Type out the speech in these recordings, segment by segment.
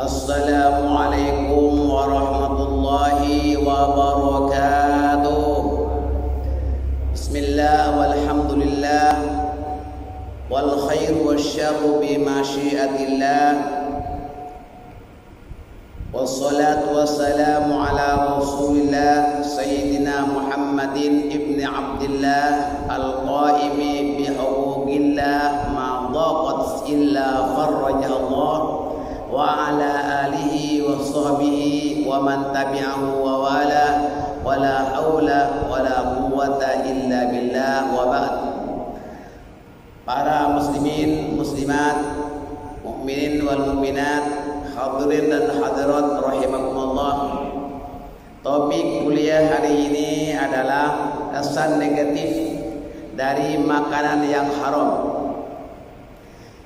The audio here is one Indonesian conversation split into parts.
Assalamualaikum warahmatullahi wabarakatuh. Bismillah walhamdulillah wal khairu wasyarru bimasyiatillah. Wassalatu wassalamu ala Rasulillah Sayyidina Muhammadin ibni Abdillah al-qaimi bihuquqillah ma dhaqat illa farraja Allah wa ala alihi wa sahbihi wa man tabi'ahu wa wala wa la hawla wa la quwwata illa billah wa ba'd. Para muslimin, muslimat, mukminin wal mukminat, hadirin dan hadirat rahimakumullah. Topik kuliah hari ini adalah kesan negatif dari makanan yang haram.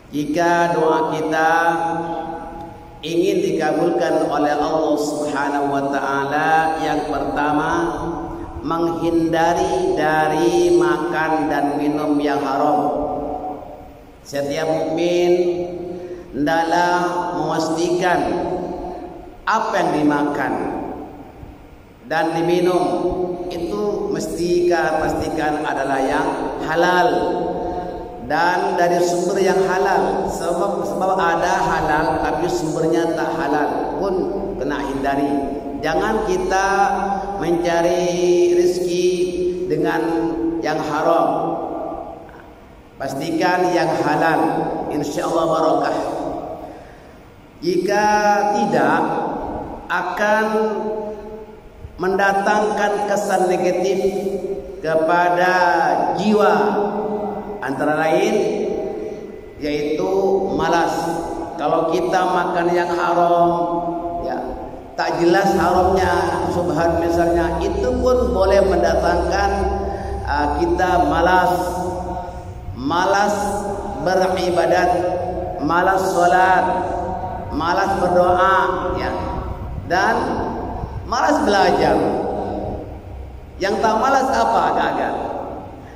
Jika doa kita ingin dikabulkan oleh Allah Subhanahu wa taala, yang pertama menghindari dari makan dan minum yang haram. Setiap mukmin hendaklah memastikan apa yang dimakan dan diminum itu pastikan adalah yang halal dan dari sumber yang halal. Sebab ada halal tapi sumbernya tak halal pun kena hindari. Jangan kita mencari rezeki dengan yang haram. Pastikan yang halal, insyaallah barakah. Jika tidak, akan mendatangkan kesan negatif kepada jiwa, antara lain yaitu malas. Kalau kita makan yang haram, ya tak jelas haramnya, subhan misalnya, itu pun boleh mendatangkan kita malas beribadat, malas sholat, malas berdoa, ya, dan malas belajar. Yang tak malas apa? Gagal.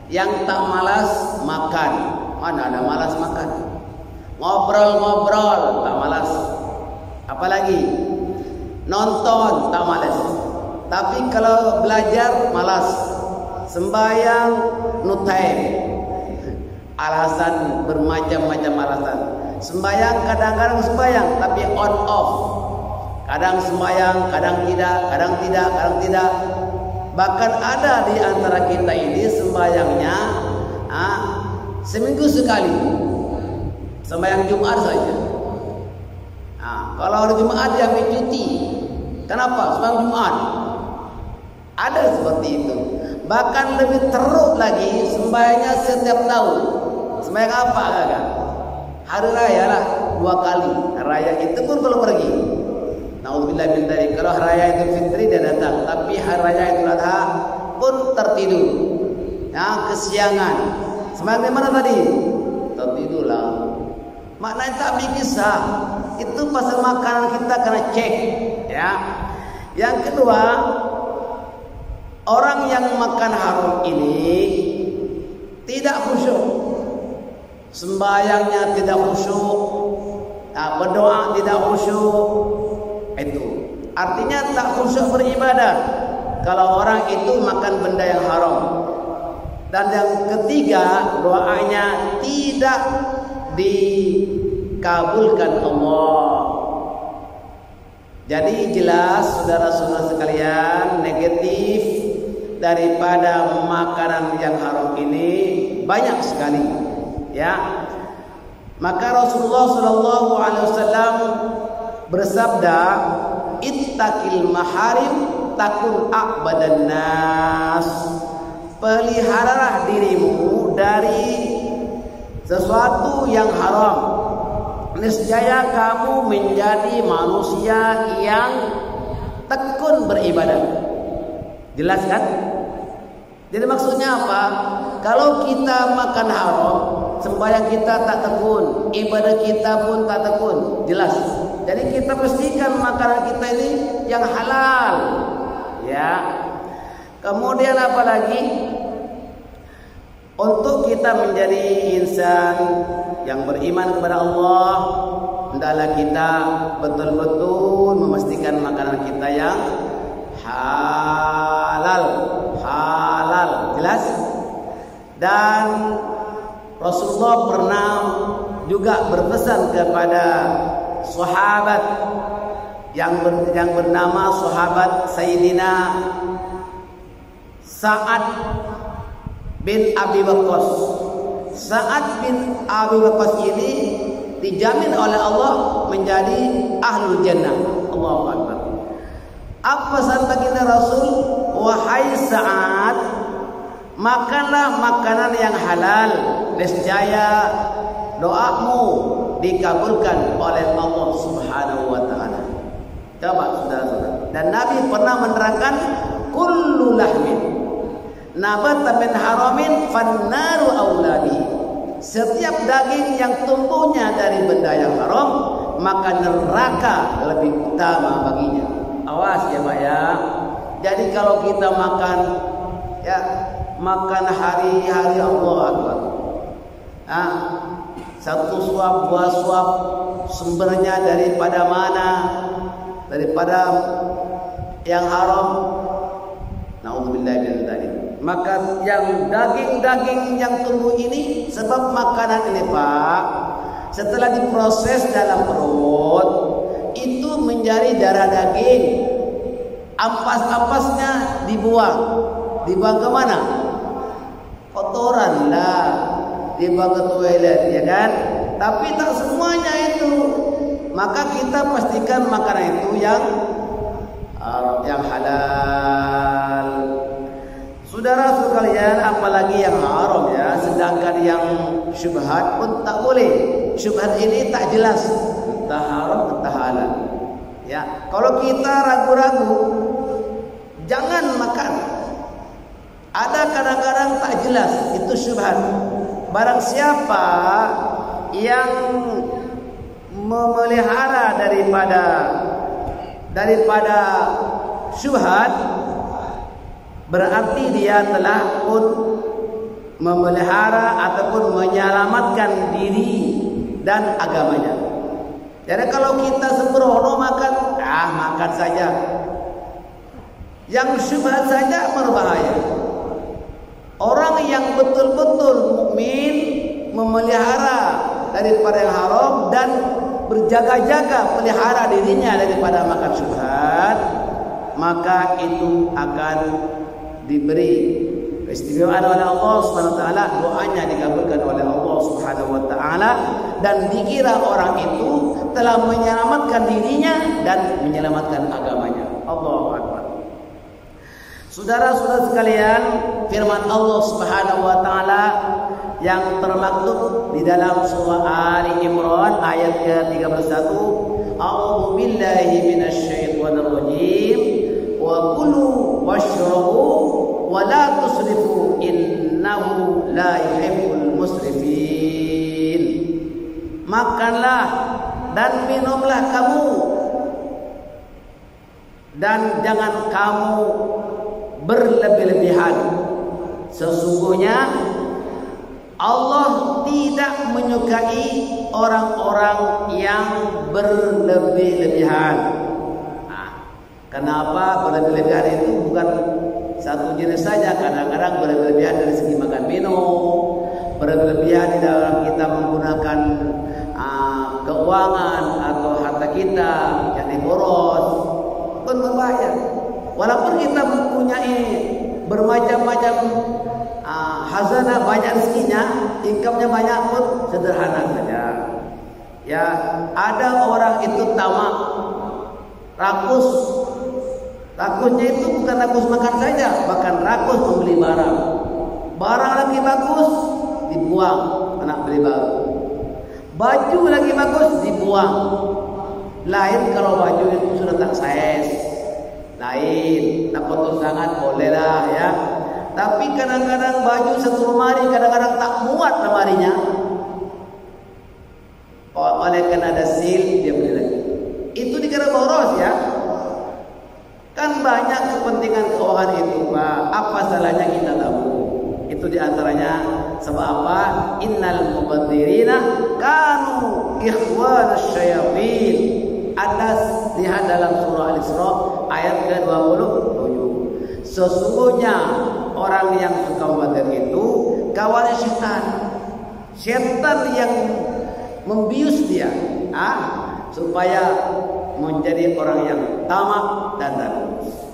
Yang tak malas makan. Mana ada malas makan? Ngobrol-ngobrol tak malas. Apalagi nonton tak malas. Tapi kalau belajar malas. Sembahyang no time. Alasan bermacam-macam alasan. Sembahyang kadang-kadang sembahyang tapi on off. Kadang sembahyang, kadang tidak. Bahkan ada di antara kita ini sembahyangnya seminggu sekali. Sembahyang Jumat saja. Kalau hari Jumat dia ambil cuti. Kenapa? Sembahyang Jumat. Ada seperti itu. Bahkan lebih teruk lagi, sembahyangnya setiap tahun. Sembahyang apa kakak? Hari raya lah 2 kali. Raya itu pun kalau pergi. Nauzubillah min dzalik. Kalau hari raya Idul Fitri dia datang, tapi hari raya Idul Adha pun tertidur. Ya, kesiangan. Sembahyang di mana tadi? Tertidurlah. Maknanya tak bisa. Itu pasal makanan kita kena cek, ya. Yang kedua, orang yang makan haram ini tidak khusyuk. Sembahyangnya tidak khusyuk, berdoa tidak khusyuk. Itu artinya tak khusyuk beribadah kalau orang itu makan benda yang haram. Dan yang ketiga, doanya tidak dikabulkan Allah. Jadi jelas saudara-saudara sekalian, negatif daripada makanan yang haram ini banyak sekali, ya. Maka Rasulullah sallallahu alaihi wasallam bersabda, ittaqil maharim takun a'badan nas. Peliharalah dirimu dari sesuatu yang haram, niscaya kamu menjadi manusia yang tekun beribadah. Jelas kan? Jadi maksudnya apa? Kalau kita makan haram, sembahyang kita tak tekun, ibadah kita pun tak tekun. Jelas. Jadi kita pastikan makanan kita ini yang halal, ya. Kemudian apa lagi? Untuk kita menjadi insan yang beriman kepada Allah, hendaklah kita betul-betul memastikan makanan kita yang halal. Jelas? Dan Rasulullah pernah juga berpesan kepada sahabat yang bernama sahabat Sayyidina Sa'ad bin Abi Waqqas. Sa'ad bin Abi Waqqas ini dijamin oleh Allah menjadi ahlul jannah. Allahu Akbar. Apa pesan baginda Rasul? Wahai Sa'ad, makanlah makanan yang halal, nescaya doamu dikabulkan oleh Allah Subhanahu wa taala. Coba saudara-saudara. Dan Nabi pernah menerangkan kullu lahmin nabata min haramin fannaru auladi. Setiap daging yang tumbuhnya dari benda yang haram, maka neraka lebih utama baginya. Awas ya Pak ya. Jadi kalau kita makan hari-hari Allah Akbar. Satu suap, dua suap, sumbernya daripada mana? Daripada yang haram. Nauzubillah min dzalik. Maka yang daging-daging yang tumbuh ini, sebab makanan ini Pak, setelah diproses dalam perut, itu menjadi darah daging. Ampas-ampasnya dibuang. Dibuang ke mana? Kotoran lah. Dibuang ke toilet, ya kan? Tapi tak semuanya itu. Maka kita pastikan makanan itu yang halal. Saudara sekalian, apalagi yang haram ya. Sedangkan yang syubhat pun tak boleh. Syubhat ini tak jelas, entah haram entah halal. Ya, kalau kita ragu-ragu, jangan makan. Ada kadang-kadang tak jelas, itu syubhat. Barang siapa yang memelihara daripada syubhat, berarti dia telah pun memelihara ataupun menyelamatkan diri dan agamanya. Jadi kalau kita sembrono makan saja. Yang syubhat saja berbahaya. Orang yang betul-betul mukmin memelihara daripada yang haram dan berjaga-jaga pelihara dirinya daripada makan syubhat, maka itu akan diberi keistimewaan oleh Allah Subhanahu wa taala, doanya dikabulkan oleh Allah Subhanahu wa taala, dan dikira orang itu telah menyelamatkan dirinya dan menyelamatkan agamanya. Allahu Akbar. Saudara-saudara sekalian, firman Allah Subhanahu wa taala yang termaktub di dalam surah Ali Imran ayat ke-31, A'udzu billahi minasyaitonir rajim, wa kulu washrabu wa la tusrifu innahu la yuhibbul musrifin. Makanlah dan minumlah kamu, dan jangan kamu berlebih-lebihan. Sesungguhnya Allah tidak menyukai orang-orang yang berlebih-lebihan. Kenapa berlebih-lebihan itu bukan satu jenis saja. Kadang-kadang berlebih-lebihan dari segi makan minum, berlebih-lebihan di dalam kita menggunakan keuangan atau harta kita yang diboros, pun berbahaya. Walaupun kita mempunyai bermacam-macam hazanah, banyak rezekinya, income-nya banyak, pun sederhana saja. Ya, ada orang itu tamak, rakus. Rakusnya itu bukan rakus makan saja, bahkan rakus membeli barang. Barang lagi bagus dibuang, anak beli baru. Baju lagi bagus dibuang. Lain kalau baju itu sudah tak size, lain, tak kotor sangat bolehlah ya. Tapi kadang-kadang baju satu lemari kadang-kadang tak muat lemarinya. Oleh karena ada sil dia beli lagi. Itu dikira boros ya. Kan banyak kepentingan keuangan itu Pak. Apa salahnya kita tahu? Itu diantaranya sebab apa? Innal mubadzirina kanu ikhwanasyayatin. lihat dalam surah Al-Isra ayat ke-27. Sesungguhnya orang yang suka mubazir itu kawannya setan. Setan yang membius dia, supaya menjadi orang yang tamak dan tandus.